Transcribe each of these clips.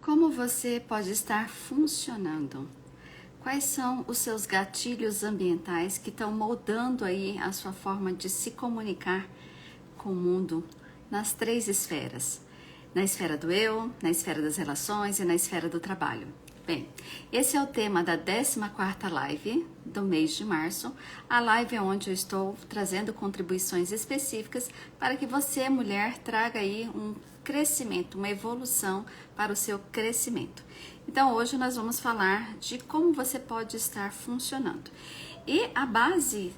Como você pode estar funcionando? Quais são os seus gatilhos ambientais que estão moldando aí a sua forma de se comunicar com o mundo nas três esferas? Na esfera do eu, na esfera das relações e na esfera do trabalho. Bem, esse é o tema da 14ª live do mês de março. A live é onde eu estou trazendo contribuições específicas para que você, mulher, traga aí um crescimento, uma evolução para o seu crescimento. Então, hoje nós vamos falar de como você pode estar funcionando. E a base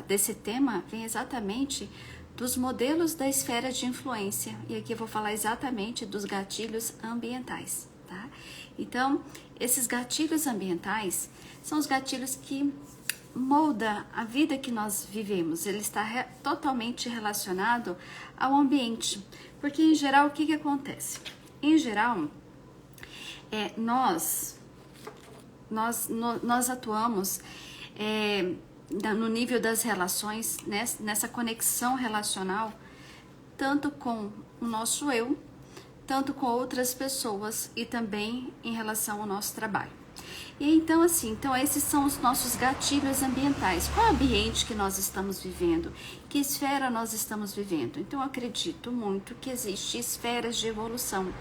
desse tema vem exatamente dos modelos da esfera de influência. E aqui eu vou falar exatamente dos gatilhos ambientais, tá? Então, esses gatilhos ambientais são os gatilhos que moldam a vida que nós vivemos. Ele está totalmente relacionado ao ambiente. Porque, em geral, o que acontece? Em geral, nós atuamos no nível das relações, nessa conexão relacional, tanto com o nosso eu, tanto com outras pessoas e também em relação ao nosso trabalho. E então, esses são os nossos gatilhos ambientais. Qual é o ambiente que nós estamos vivendo? Que esfera nós estamos vivendo? Então, eu acredito muito que existem esferas de evolução.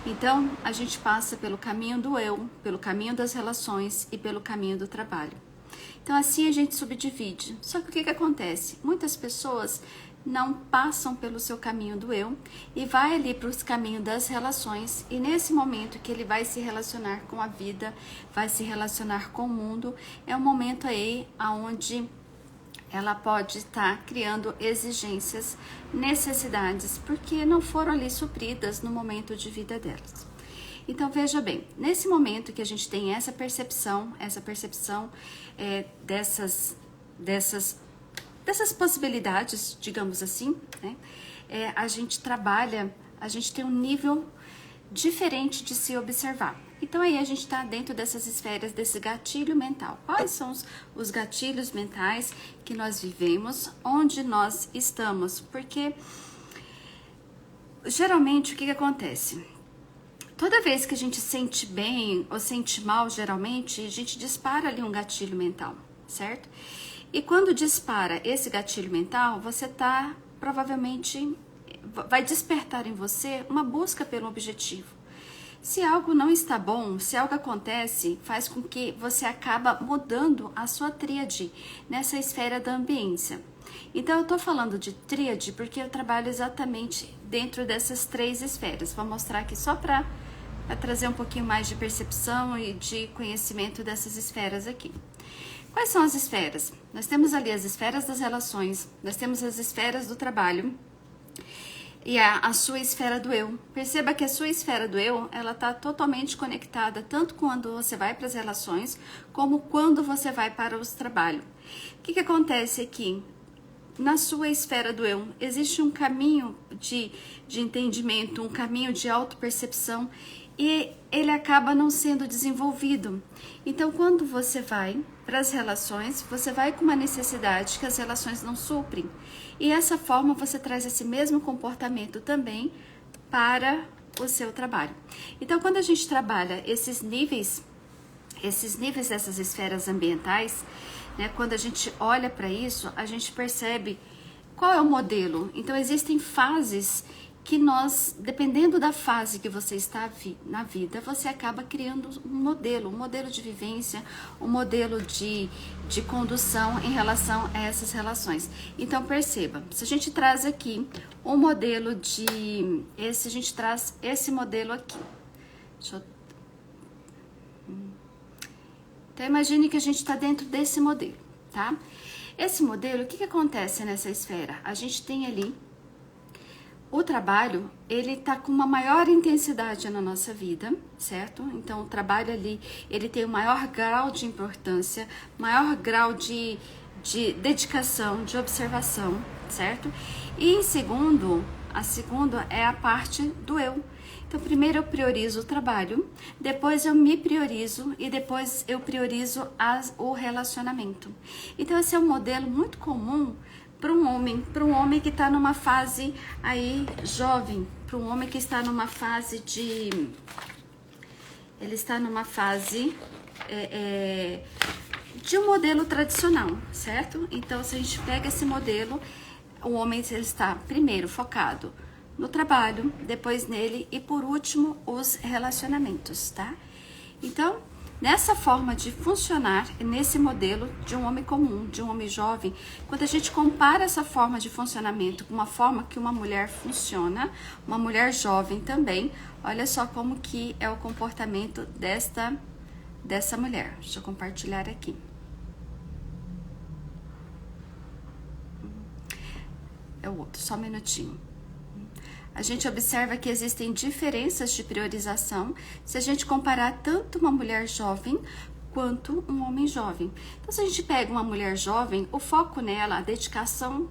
Então, a gente passa pelo caminho do eu, pelo caminho das relações e pelo caminho do trabalho. Então, assim a gente subdivide. Só que o que acontece? Muitas pessoas não passam pelo seu caminho do eu e vai ali para os caminhos das relações, e nesse momento que ele vai se relacionar com a vida, vai se relacionar com o mundo, é um momento aí onde ela pode estar criando exigências, necessidades, porque não foram ali supridas no momento de vida delas. Então, veja bem, nesse momento que a gente tem essa percepção dessas possibilidades, digamos assim, né? A gente trabalha, a gente tem um nível diferente de se observar. Então aí a gente está dentro dessas esferas, desse gatilho mental. Quais são os gatilhos mentais que nós vivemos, onde nós estamos? Porque geralmente o que acontece? Toda vez que a gente sente bem ou sente mal, geralmente, a gente dispara ali um gatilho mental, certo? E quando dispara esse gatilho mental, você provavelmente vai despertar em você uma busca pelo objetivo. Se algo não está bom, se algo acontece, faz com que você acaba mudando a sua tríade nessa esfera da ambiência. Então, eu estou falando de tríade porque eu trabalho exatamente dentro dessas três esferas. Vou mostrar aqui só para trazer um pouquinho mais de percepção e de conhecimento dessas esferas aqui. Quais são as esferas? Nós temos ali as esferas das relações, nós temos as esferas do trabalho e a sua esfera do eu. Perceba que a sua esfera do eu, ela está totalmente conectada tanto quando você vai para as relações, como quando você vai para o trabalho. O que acontece aqui? Na sua esfera do eu, existe um caminho de entendimento, um caminho de autopercepção, e ele acaba não sendo desenvolvido. Então, quando você vai para as relações, você vai com uma necessidade que as relações não suprem. E dessa forma, você traz esse mesmo comportamento também para o seu trabalho. Então, quando a gente trabalha esses níveis dessas esferas ambientais, né, quando a gente olha para isso, a gente percebe qual é o modelo. Então, existem fases que nós, dependendo da fase que você está na vida, você acaba criando um modelo de vivência, um modelo de condução em relação a essas relações. Então, perceba, se a gente traz aqui um modelo a gente traz esse modelo aqui. Então, imagine que a gente está dentro desse modelo, tá? Esse modelo, o que acontece nessa esfera? A gente tem ali o trabalho, ele tá com uma maior intensidade na nossa vida, certo? Então, o trabalho ali, ele tem o maior grau de importância, maior grau de dedicação, de observação, certo? E a segunda é a parte do eu. Então, primeiro eu priorizo o trabalho, depois eu me priorizo e depois eu priorizo o relacionamento. Então, esse é um modelo muito comum para um homem que está numa fase aí jovem, para um homem que está numa fase ele está numa fase de um modelo tradicional, certo? Então, se a gente pega esse modelo, o homem ele está primeiro focado no trabalho, depois nele e por último os relacionamentos, tá? Então, nessa forma de funcionar, nesse modelo de um homem comum, de um homem jovem, quando a gente compara essa forma de funcionamento com uma forma que uma mulher funciona, uma mulher jovem também, olha só como que é o comportamento dessa mulher. Deixa eu compartilhar aqui. É o outro, só um minutinho. A gente observa que existem diferenças de priorização se a gente comparar tanto uma mulher jovem quanto um homem jovem. Então, se a gente pega uma mulher jovem, o foco nela, a dedicação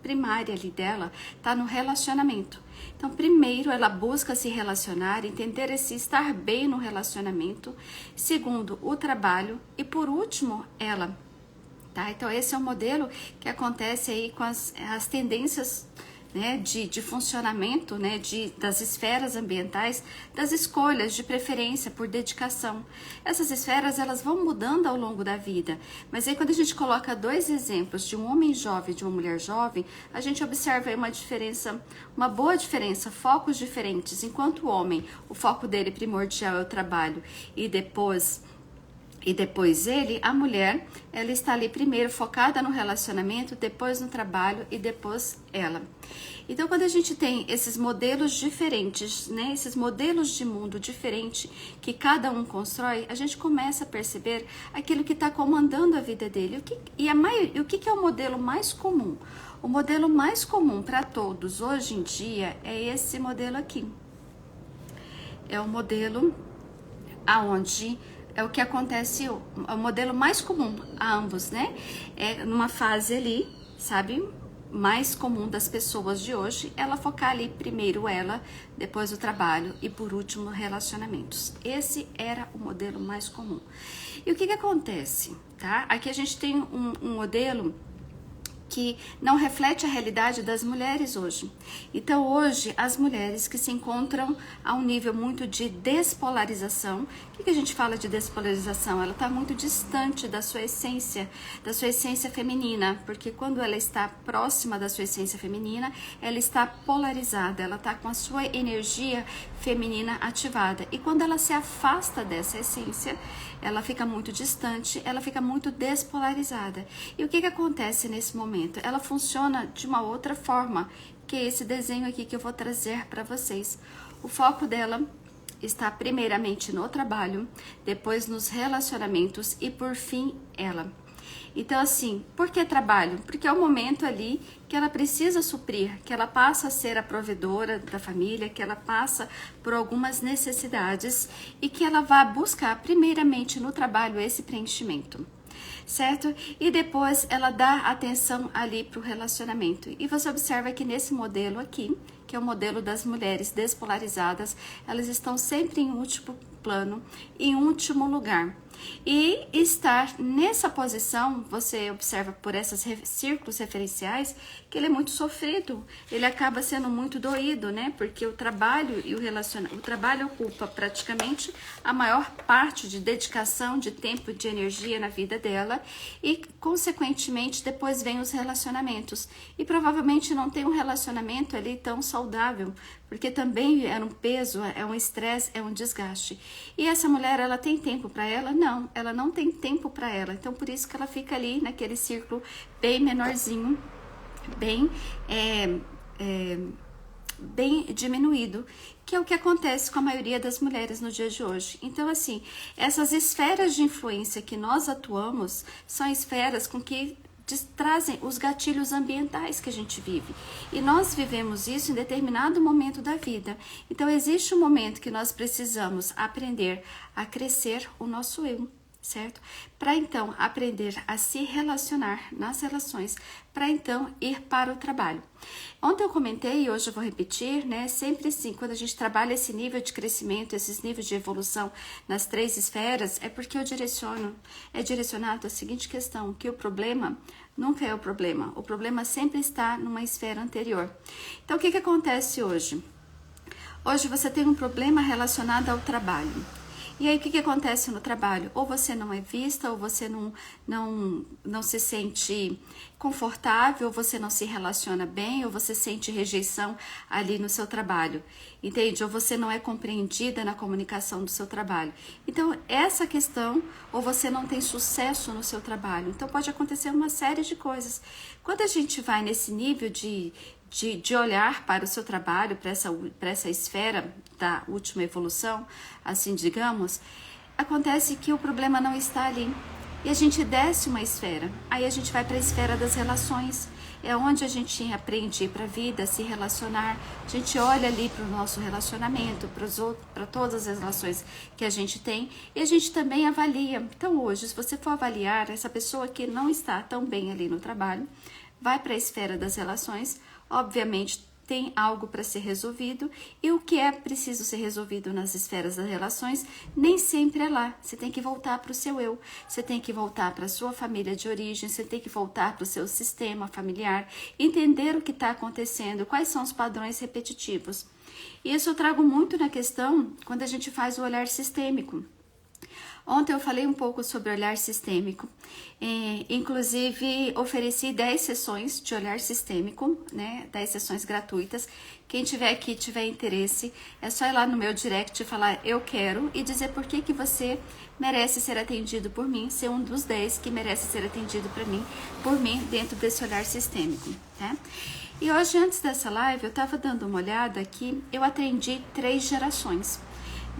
primária ali dela, está no relacionamento. Então, primeiro, ela busca se relacionar, entender se estar bem no relacionamento. Segundo, o trabalho. E por último, ela. Tá? Então, esse é o modelo que acontece aí com as tendências, né, de funcionamento, né, das esferas ambientais, das escolhas de preferência por dedicação. Essas esferas elas vão mudando ao longo da vida, mas aí quando a gente coloca dois exemplos de um homem jovem e de uma mulher jovem, a gente observa aí uma diferença, uma boa diferença, focos diferentes. Enquanto o homem, o foco dele primordial é o trabalho e depois ele, a mulher, ela está ali primeiro focada no relacionamento, depois no trabalho e depois ela. Então, quando a gente tem esses modelos diferentes, né, esses modelos de mundo diferentes que cada um constrói, a gente começa a perceber aquilo que está comandando a vida dele. O que é o modelo mais comum? O modelo mais comum para todos hoje em dia é esse modelo aqui. É o modelo aonde é o que acontece, é o modelo mais comum a ambos, né? É numa fase ali, sabe, mais comum das pessoas de hoje, ela focar ali primeiro ela, depois o trabalho e por último relacionamentos. Esse era o modelo mais comum. E o que acontece, tá? Aqui a gente tem um modelo que não reflete a realidade das mulheres hoje. Então, hoje, as mulheres que se encontram a um nível muito de despolarização, o que a gente fala de despolarização? Ela está muito distante da sua essência feminina, porque quando ela está próxima da sua essência feminina, ela está polarizada, ela está com a sua energia feminina ativada. E quando ela se afasta dessa essência, ela fica muito distante, ela fica muito despolarizada. E o que acontece nesse momento? Ela funciona de uma outra forma, que é esse desenho aqui que eu vou trazer para vocês. O foco dela está primeiramente no trabalho, depois nos relacionamentos e por fim ela. Então assim, por que trabalho? Porque é o momento ali que ela precisa suprir, que ela passa a ser a provedora da família, que ela passa por algumas necessidades e que ela vai buscar primeiramente no trabalho esse preenchimento, certo? E depois ela dá atenção ali para o relacionamento. E você observa que nesse modelo aqui, que é o modelo das mulheres despolarizadas, elas estão sempre em último plano, em último lugar. E estar nessa posição, você observa por esses círculos referenciais, que ele é muito sofrido, ele acaba sendo muito doído, né? Porque o trabalho e o trabalho ocupa praticamente a maior parte de dedicação, de tempo e de energia na vida dela e, consequentemente, depois vem os relacionamentos. E provavelmente não tem um relacionamento ali tão saudável, porque também é um peso, é um estresse, é um desgaste. E essa mulher, ela tem tempo para ela? Não, ela não tem tempo para ela. Então, por isso que ela fica ali naquele círculo bem menorzinho, bem diminuído, que é o que acontece com a maioria das mulheres no dia de hoje. Então, assim, essas esferas de influência que nós atuamos são esferas com que trazem os gatilhos ambientais que a gente vive. E nós vivemos isso em determinado momento da vida. Então, existe um momento que nós precisamos aprender a crescer o nosso eu. certo? Para então aprender a se relacionar nas relações, para então ir para o trabalho. Ontem eu comentei e hoje eu vou repetir, né? Sempre assim, quando a gente trabalha esse nível de crescimento, esses níveis de evolução nas 3 esferas, é porque eu é direcionado à seguinte questão, que o problema nunca é o problema sempre está numa esfera anterior. Então, o que acontece hoje? Hoje você tem um problema relacionado ao trabalho. E aí, o que acontece no trabalho? Ou você não é vista, ou você não se sente confortável, ou você não se relaciona bem, ou você sente rejeição ali no seu trabalho, entende? Ou você não é compreendida na comunicação do seu trabalho. Então, essa questão, ou você não tem sucesso no seu trabalho. Então, pode acontecer uma série de coisas. Quando a gente vai nesse nível de olhar para o seu trabalho, para essa esfera da última evolução, assim digamos, acontece que o problema não está ali. E a gente desce uma esfera, aí a gente vai para a esfera das relações, é onde a gente aprende para a vida, se relacionar, a gente olha ali para o nosso relacionamento, para todas as relações que a gente tem, e a gente também avalia. Então hoje, se você for avaliar essa pessoa que não está tão bem ali no trabalho, vai para a esfera das relações, obviamente tem algo para ser resolvido, e o que é preciso ser resolvido nas esferas das relações nem sempre é lá. Você tem que voltar para o seu eu, você tem que voltar para a sua família de origem, você tem que voltar para o seu sistema familiar, entender o que está acontecendo, quais são os padrões repetitivos. Isso eu trago muito na questão quando a gente faz o olhar sistêmico. Ontem eu falei um pouco sobre olhar sistêmico, inclusive ofereci 10 sessões de olhar sistêmico, né? 10 sessões gratuitas. Quem tiver aqui, tiver interesse, é só ir lá no meu direct e falar eu quero e dizer por que você merece ser atendido por mim, ser um dos 10 que merece ser atendido por mim dentro desse olhar sistêmico, tá? E hoje, antes dessa live, eu estava dando uma olhada aqui, eu atendi 3 gerações.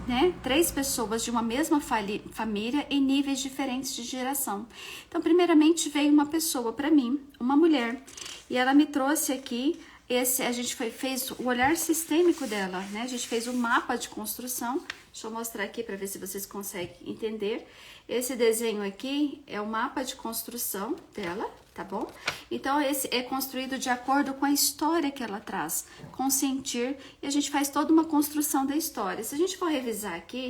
Né? 3 pessoas de uma mesma família em níveis diferentes de geração. Então, primeiramente veio uma pessoa para mim, uma mulher, e ela me trouxe aqui a gente fez o olhar sistêmico dela, né? A gente fez um mapa de construção. Deixa eu mostrar aqui para ver se vocês conseguem entender. Esse desenho aqui é o mapa de construção dela, tá bom? Então, esse é construído de acordo com a história que ela traz, com o sentir, e a gente faz toda uma construção da história. Se a gente for revisar aqui,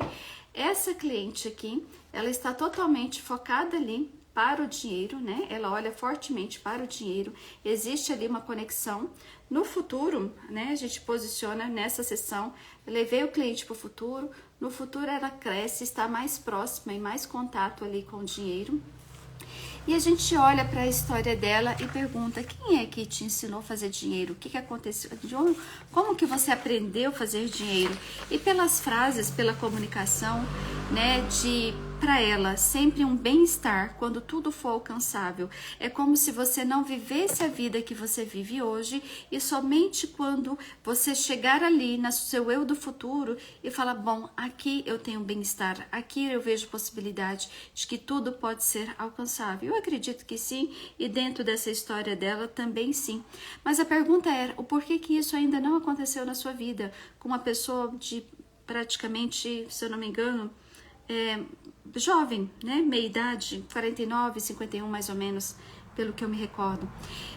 essa cliente aqui, ela está totalmente focada ali para o dinheiro, né? Ela olha fortemente para o dinheiro, existe ali uma conexão. No futuro, né? A gente posiciona nessa sessão, levei o cliente para o futuro, no futuro ela cresce, está mais próxima e mais contato ali com o dinheiro. E a gente olha para a história dela e pergunta, quem é que te ensinou a fazer dinheiro? O que aconteceu? Como que você aprendeu a fazer dinheiro? E pelas frases, pela comunicação, né, para ela, sempre um bem-estar quando tudo for alcançável. É como se você não vivesse a vida que você vive hoje e somente quando você chegar ali no seu eu do futuro e falar, bom, aqui eu tenho bem-estar, aqui eu vejo possibilidade de que tudo pode ser alcançável. Eu acredito que sim, e dentro dessa história dela também sim. Mas a pergunta era, o porquê que isso ainda não aconteceu na sua vida com uma pessoa de praticamente, se eu não me engano, jovem, né? Meia idade, 49, 51 mais ou menos, pelo que eu me recordo,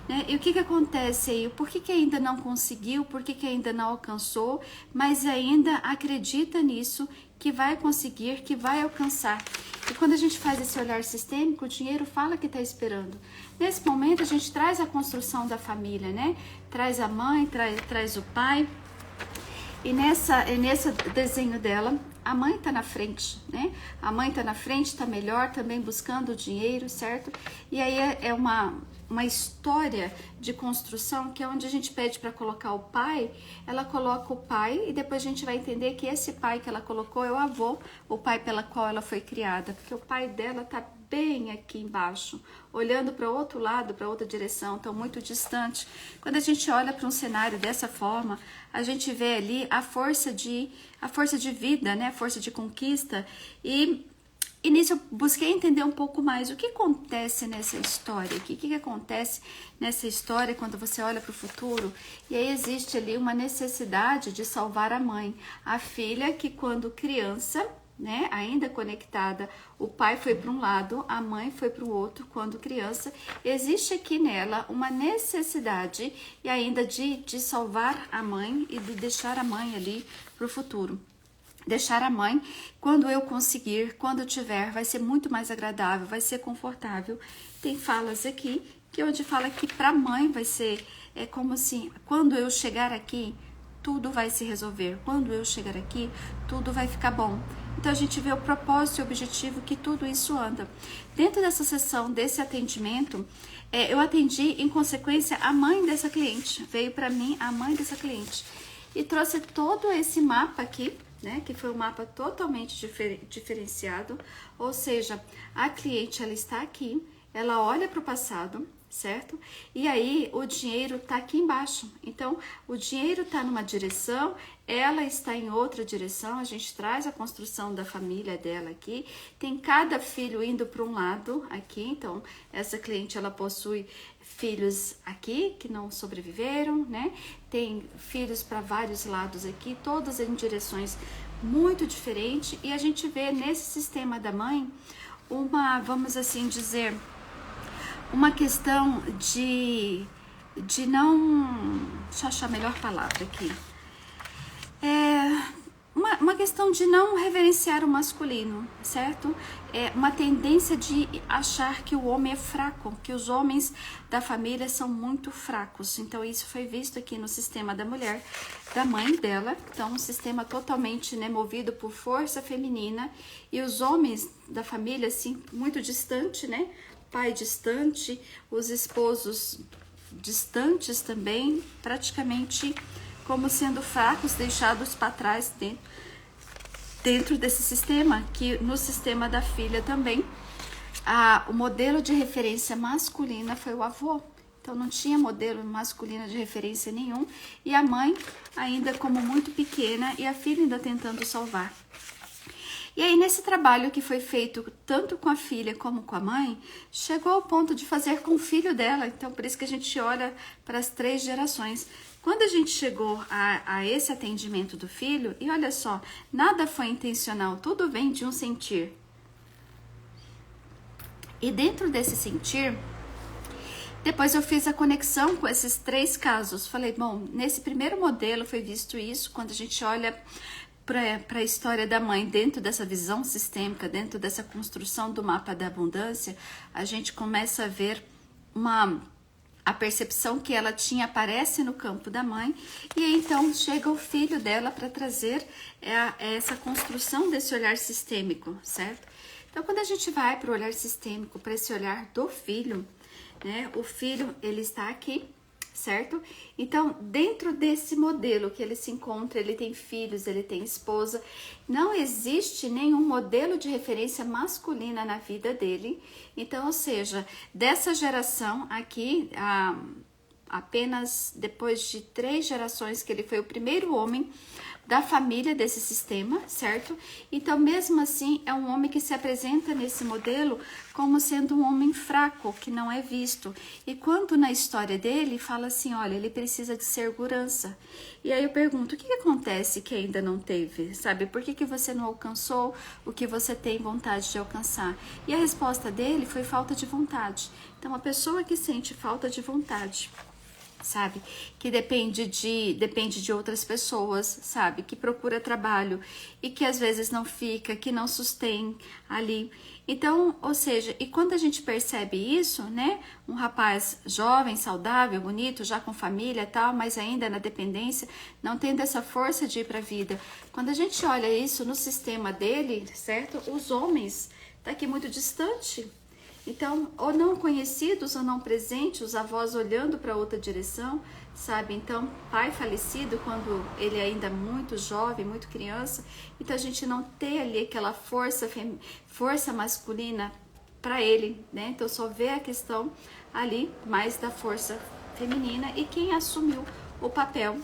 né? E o que acontece aí? Por que ainda não conseguiu? Por que ainda não alcançou? Mas ainda acredita nisso, que vai conseguir, que vai alcançar. E quando a gente faz esse olhar sistêmico, o dinheiro fala que está esperando. Nesse momento a gente traz a construção da família, né? Traz a mãe, traz o pai. E nesse desenho dela, a mãe tá na frente, né? A mãe tá na frente, tá melhor, também buscando o dinheiro, certo? E aí é uma história de construção que é onde a gente pede para colocar o pai, ela coloca o pai e depois a gente vai entender que esse pai que ela colocou é o avô, o pai pela qual ela foi criada, porque o pai dela tá bem aqui embaixo, olhando para o outro lado, para outra direção, tão muito distante. Quando a gente olha para um cenário dessa forma, a gente vê ali a força de vida, né? A força de conquista. E nisso eu busquei entender um pouco mais o que acontece nessa história aqui, o que acontece nessa história quando você olha para o futuro. E aí existe ali uma necessidade de salvar a mãe, a filha que quando criança, né, ainda conectada, o pai foi para um lado, a mãe foi para o outro quando criança, existe aqui nela uma necessidade e ainda de salvar a mãe e de deixar a mãe ali para o futuro. Deixar a mãe, quando eu conseguir, quando eu tiver, vai ser muito mais agradável, vai ser confortável. Tem falas aqui, que onde fala que para a mãe vai ser, é como assim, quando eu chegar aqui, tudo vai se resolver. Quando eu chegar aqui, tudo vai ficar bom. Então a gente vê o propósito e o objetivo que tudo isso anda. Dentro dessa sessão, desse atendimento, eu atendi em consequência a mãe dessa cliente. Veio para mim a mãe dessa cliente e trouxe todo esse mapa aqui, né, que foi um mapa totalmente diferenciado. Ou seja, a cliente ela está aqui, ela olha para o passado, certo? E aí o dinheiro tá aqui embaixo. Então, o dinheiro tá numa direção, ela está em outra direção. A gente traz a construção da família dela aqui. Tem cada filho indo para um lado aqui. Então, essa cliente ela possui filhos aqui que não sobreviveram, né? Tem filhos para vários lados aqui, todas em direções muito diferentes. E a gente vê nesse sistema da mãe uma, vamos assim dizer, uma questão de não... Deixa eu achar a melhor palavra aqui. Uma questão de não reverenciar o masculino, certo? É uma tendência de achar que o homem é fraco, que os homens da família são muito fracos. Então, isso foi visto aqui no sistema da mulher, da mãe dela. Então, um sistema totalmente, né, movido por força feminina. E os homens da família, assim, muito distante, né? Pai distante, os esposos distantes também, praticamente como sendo fracos, deixados para trás dentro desse sistema, que no sistema da filha também, o modelo de referência masculina foi o avô. Então não tinha modelo masculino de referência nenhum, e a mãe ainda como muito pequena e a filha ainda tentando salvar. E aí, nesse trabalho que foi feito tanto com a filha como com a mãe, chegou ao ponto de fazer com o filho dela. Então, por isso que a gente olha para as 3 gerações. Quando a gente chegou a esse atendimento do filho, e olha só, nada foi intencional, tudo vem de um sentir. E dentro desse sentir, depois eu fiz a conexão com esses 3 casos. Falei, bom, nesse primeiro modelo foi visto isso, quando a gente olha para a história da mãe, dentro dessa visão sistêmica, dentro dessa construção do mapa da abundância, a gente começa a ver a percepção que ela tinha aparece no campo da mãe, e aí, então chega o filho dela para trazer essa construção desse olhar sistêmico, certo? Então, quando a gente vai para o olhar sistêmico, para esse olhar do filho, né, o filho ele está aqui, certo? Então, dentro desse modelo que ele se encontra, ele tem filhos, ele tem esposa, não existe nenhum modelo de referência masculina na vida dele. Então, ou seja, dessa geração aqui, apenas depois de 3 gerações que ele foi o primeiro homem da família desse sistema, certo? Então, mesmo assim, é um homem que se apresenta nesse modelo como sendo um homem fraco, que não é visto. E quando na história dele fala assim, olha, ele precisa de segurança. E aí eu pergunto, o que acontece que ainda não teve? Sabe, por que você não alcançou o que você tem vontade de alcançar? E a resposta dele foi falta de vontade. Então, a pessoa que sente falta de vontade, sabe, que depende de outras pessoas, sabe, que procura trabalho e que às vezes não fica, que não sustém ali. Então, ou seja, e quando a gente percebe isso, né, um rapaz jovem, saudável, bonito, já com família e tal, mas ainda na dependência, não tendo essa força de ir para a vida. Quando a gente olha isso no sistema dele, certo, os homens tá aqui muito distante. Então, ou não conhecidos ou não presentes, os avós olhando para outra direção, sabe? Então, pai falecido quando ele é ainda muito jovem, muito criança. Então, a gente não tem ali aquela força masculina para ele, né? Então, só vê a questão ali mais da força feminina, e quem assumiu o papel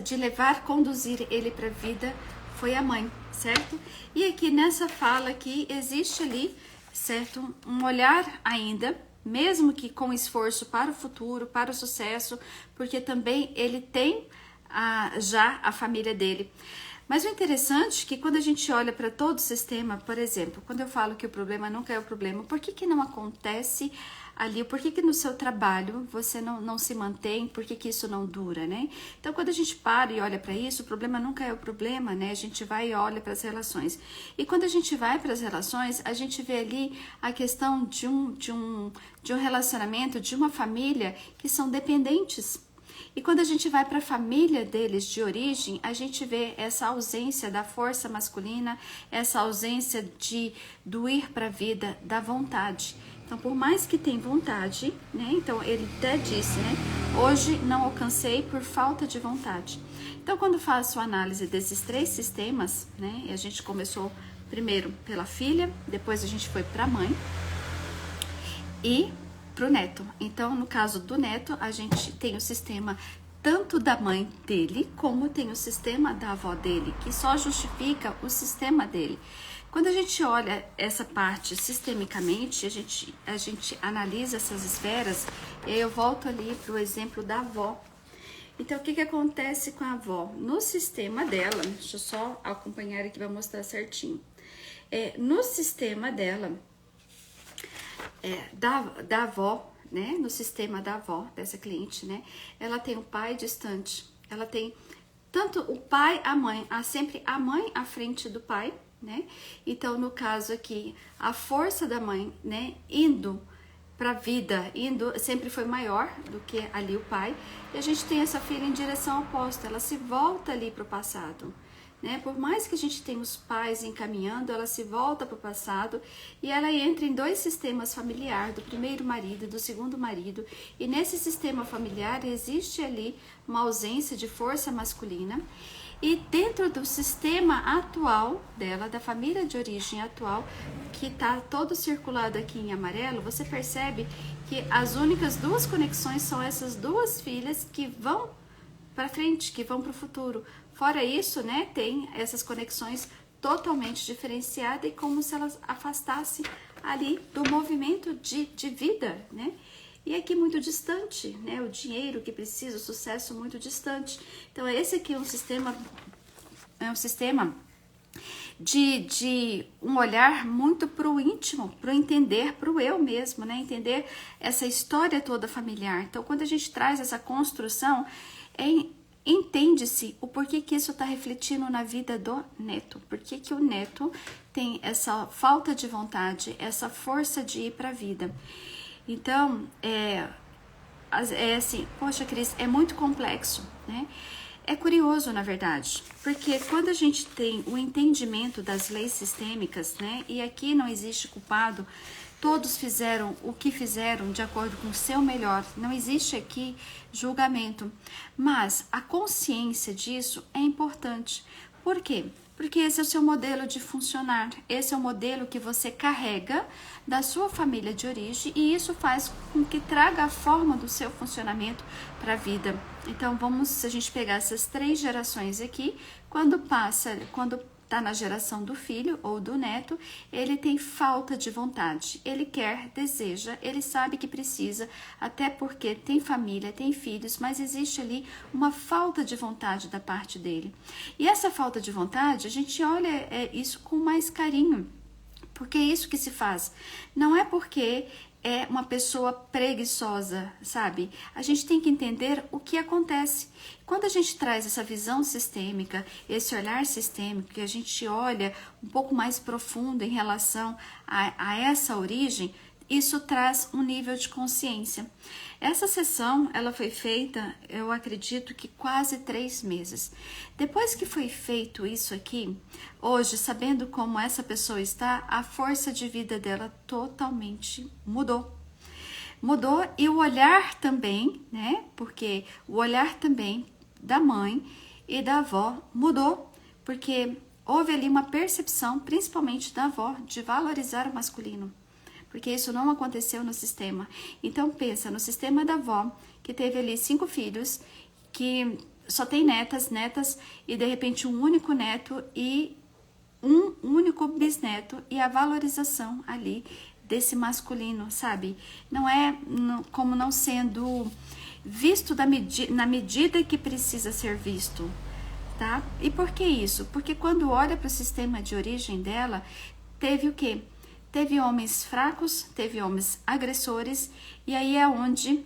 de levar, conduzir ele para a vida foi a mãe, certo? E aqui nessa fala aqui existe ali, certo, um olhar ainda, mesmo que com esforço para o futuro, para o sucesso, porque também ele tem já a família dele. Mas o interessante é que quando a gente olha para todo o sistema, por exemplo, quando eu falo que o problema nunca é o problema, por que que não acontece ali? Por que que no seu trabalho você não se mantém? Por que que isso não dura, né? Então, quando a gente para e olha para isso, o problema nunca é o problema, né? A gente vai e olha para as relações. E quando a gente vai para as relações, a gente vê ali a questão de um relacionamento, de uma família que são dependentes. E quando a gente vai para a família deles de origem, a gente vê essa ausência da força masculina, essa ausência do ir para a vida, da vontade. Então, por mais que tenha vontade, né? Então, ele até disse, né? Hoje não alcancei por falta de vontade. Então, quando faço a análise desses 3 sistemas, né? E a gente começou primeiro pela filha, depois a gente foi para a mãe e para o neto. Então, no caso do neto, a gente tem o sistema tanto da mãe dele, como tem o sistema da avó dele, que só justifica o sistema dele. Quando a gente olha essa parte sistemicamente, a gente analisa essas esferas, e aí eu volto ali para o exemplo da avó. Então, o que acontece com a avó? No sistema dela, deixa eu só acompanhar aqui para mostrar certinho. No sistema dela, da avó, né, no sistema da avó dessa cliente, né, ela tem o pai distante, ela tem tanto o pai, a mãe, há sempre a mãe à frente do pai, né, então no caso aqui, a força da mãe, né, indo para a vida, sempre foi maior do que ali o pai, e a gente tem essa filha em direção oposta, ela se volta ali para o passado. Né? Por mais que a gente tenha os pais encaminhando, ela se volta para o passado e ela entra em 2 sistemas familiares, do primeiro marido e do segundo marido, e nesse sistema familiar existe ali uma ausência de força masculina, e dentro do sistema atual dela, da família de origem atual, que está todo circulado aqui em amarelo, você percebe que as únicas 2 conexões são essas 2 filhas que vão para frente, que vão para o futuro. Fora isso, né, tem essas conexões totalmente diferenciadas e como se elas afastassem ali do movimento de vida, né? E aqui muito distante, né? O dinheiro que precisa, o sucesso muito distante. Então, esse aqui é um sistema de um olhar muito para o íntimo, para o entender, para o eu mesmo, né? Entender essa história toda familiar. Então, quando a gente traz essa construção, entende-se o porquê que isso está refletindo na vida do neto. Por que o neto tem essa falta de vontade, essa força de ir para a vida. Então, assim, poxa, Cris, é muito complexo, né? É curioso, na verdade, porque quando a gente tem o entendimento das leis sistêmicas, né? E aqui não existe culpado, todos fizeram o que fizeram de acordo com o seu melhor, não existe aqui julgamento, mas a consciência disso é importante. Por quê? Porque esse é o seu modelo de funcionar, esse é o modelo que você carrega da sua família de origem e isso faz com que traga a forma do seu funcionamento para a vida. Então, se a gente pegar essas 3 gerações aqui, quando está na geração do filho ou do neto, ele tem falta de vontade, ele quer, deseja, ele sabe que precisa, até porque tem família, tem filhos, mas existe ali uma falta de vontade da parte dele. E essa falta de vontade, a gente olha isso com mais carinho, porque é isso que se faz. Não é porque é uma pessoa preguiçosa, sabe? A gente tem que entender o que acontece. Quando a gente traz essa visão sistêmica, esse olhar sistêmico, que a gente olha um pouco mais profundo em relação a essa origem, isso traz um nível de consciência. Essa sessão, ela foi feita, eu acredito que quase 3 meses. Depois que foi feito isso aqui, hoje, sabendo como essa pessoa está, a força de vida dela totalmente mudou. Mudou e o olhar também, né? Porque o olhar também da mãe e da avó mudou, porque houve ali uma percepção, principalmente da avó, de valorizar o masculino. Porque isso não aconteceu no sistema. Então pensa, no sistema da avó, que teve ali 5 filhos, que só tem netas, e de repente um único neto e um único bisneto, e a valorização ali desse masculino, sabe? Não é como não sendo visto na medida que precisa ser visto. tá? E por que isso? Porque quando olha para o sistema de origem dela, teve o quê? Teve homens fracos, teve homens agressores, e aí é onde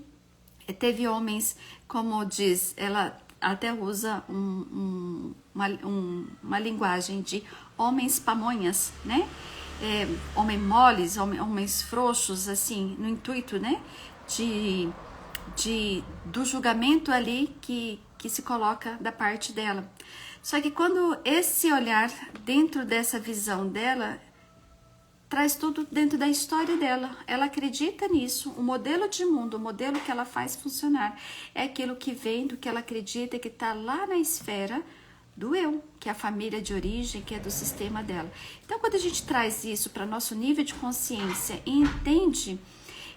teve homens, como diz, ela até usa uma linguagem de homens pamonhas, né? Homens moles, homens frouxos, assim, no intuito, né? Do julgamento ali que se coloca da parte dela. Só que quando esse olhar dentro dessa visão dela, traz tudo dentro da história dela. Ela acredita nisso. O modelo de mundo, o modelo que ela faz funcionar é aquilo que vem do que ela acredita, que está lá na esfera do eu, que é a família de origem, que é do sistema dela. Então, quando a gente traz isso para nosso nível de consciência e entende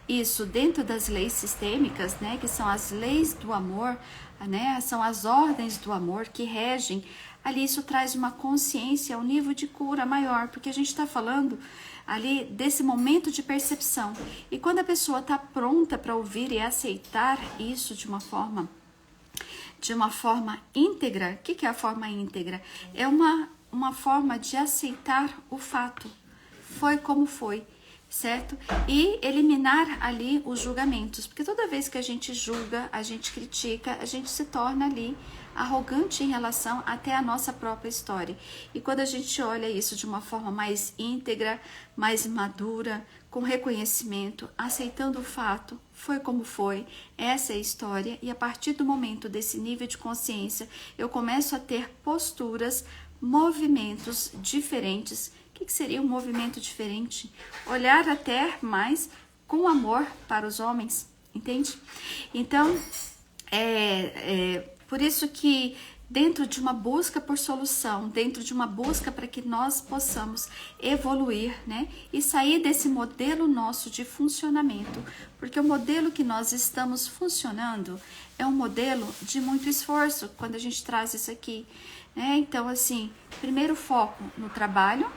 isso dentro das leis sistêmicas, né, que são as leis do amor, né, são as ordens do amor que regem, ali isso traz uma consciência, um nível de cura maior, porque a gente está falando ali desse momento de percepção. E quando a pessoa está pronta para ouvir e aceitar isso de uma forma íntegra, o que é a forma íntegra? É uma forma de aceitar o fato, foi como foi, certo? E eliminar ali os julgamentos, porque toda vez que a gente julga, a gente critica, a gente se torna ali arrogante em relação até a nossa própria história. E quando a gente olha isso de uma forma mais íntegra, mais madura, com reconhecimento, aceitando o fato, foi como foi, essa é a história, e a partir do momento desse nível de consciência, eu começo a ter posturas, movimentos diferentes. O que seria um movimento diferente? Olhar até mais com amor para os homens, entende? Então, por isso que dentro de uma busca por solução, dentro de uma busca para que nós possamos evoluir, né? E sair desse modelo nosso de funcionamento, porque o modelo que nós estamos funcionando é um modelo de muito esforço, quando a gente traz isso aqui, né? Então, assim, primeiro foco no trabalho,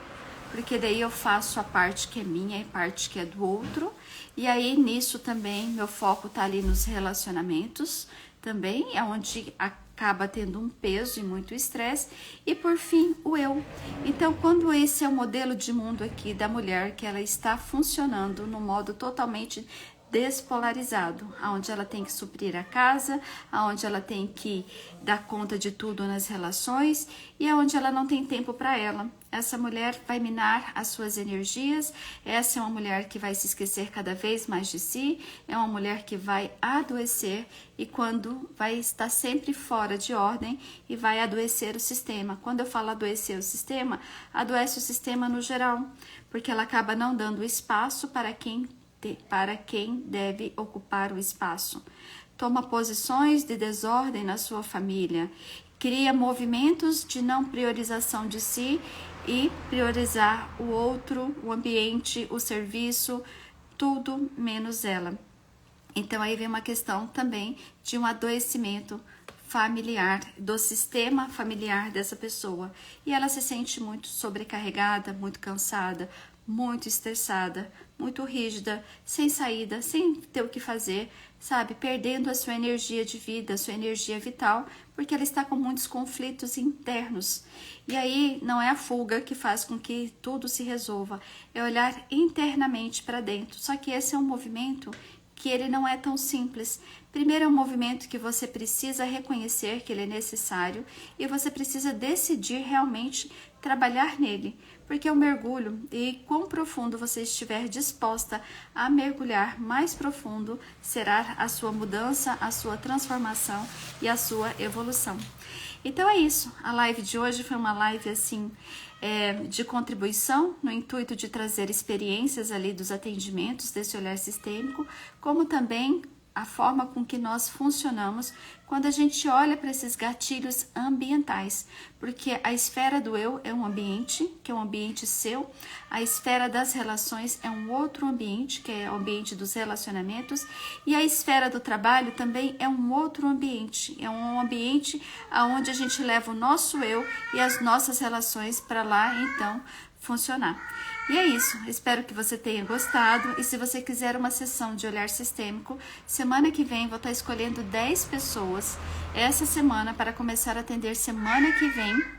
porque daí eu faço a parte que é minha e a parte que é do outro, e aí nisso também meu foco tá ali nos relacionamentos, também é onde acaba tendo um peso e muito estresse, e por fim o eu. Então, quando esse é o modelo de mundo aqui da mulher, que ela está funcionando no modo totalmente despolarizado, aonde ela tem que suprir a casa, aonde ela tem que dar conta de tudo nas relações e aonde ela não tem tempo para ela. Essa mulher vai minar as suas energias, essa é uma mulher que vai se esquecer cada vez mais de si, é uma mulher que vai adoecer e quando vai estar sempre fora de ordem e vai adoecer o sistema. Quando eu falo adoecer o sistema, adoece o sistema no geral, porque ela acaba não dando espaço para quem deve ocupar o espaço. Toma posições de desordem na sua família, cria movimentos de não priorização de si e priorizar o outro, o ambiente, o serviço, tudo menos ela. Então aí vem uma questão também de um adoecimento familiar, do sistema familiar dessa pessoa. E ela se sente muito sobrecarregada, muito cansada, muito estressada, muito rígida, sem saída, sem ter o que fazer, sabe? Perdendo a sua energia de vida, a sua energia vital, porque ela está com muitos conflitos internos. E aí não é a fuga que faz com que tudo se resolva, é olhar internamente para dentro. Só que esse é um movimento que ele não é tão simples. Primeiro é um movimento que você precisa reconhecer que ele é necessário e você precisa decidir realmente trabalhar nele, porque é um mergulho e quão profundo você estiver disposta a mergulhar, mais profundo será a sua mudança, a sua transformação e a sua evolução. Então é isso, a live de hoje foi uma live assim de contribuição, no intuito de trazer experiências ali dos atendimentos desse olhar sistêmico, como também a forma com que nós funcionamos quando a gente olha para esses gatilhos ambientais, porque a esfera do eu é um ambiente, que é um ambiente seu, a esfera das relações é um outro ambiente, que é o ambiente dos relacionamentos, e a esfera do trabalho também é um outro ambiente, é um ambiente onde a gente leva o nosso eu e as nossas relações para lá, então, funcionar. E é isso, espero que você tenha gostado, e se você quiser uma sessão de olhar sistêmico, semana que vem vou estar escolhendo 10 pessoas essa semana para começar a atender semana que vem.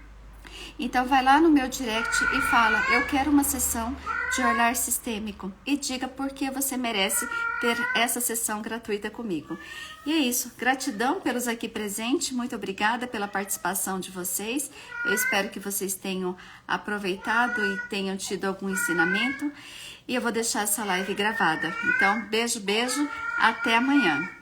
Então vai lá no meu direct e fala, eu quero uma sessão de olhar sistêmico, e diga por que você merece ter essa sessão gratuita comigo. E é isso, gratidão pelos aqui presentes, muito obrigada pela participação de vocês, eu espero que vocês tenham aproveitado e tenham tido algum ensinamento, e eu vou deixar essa live gravada. Então, beijo, beijo, até amanhã.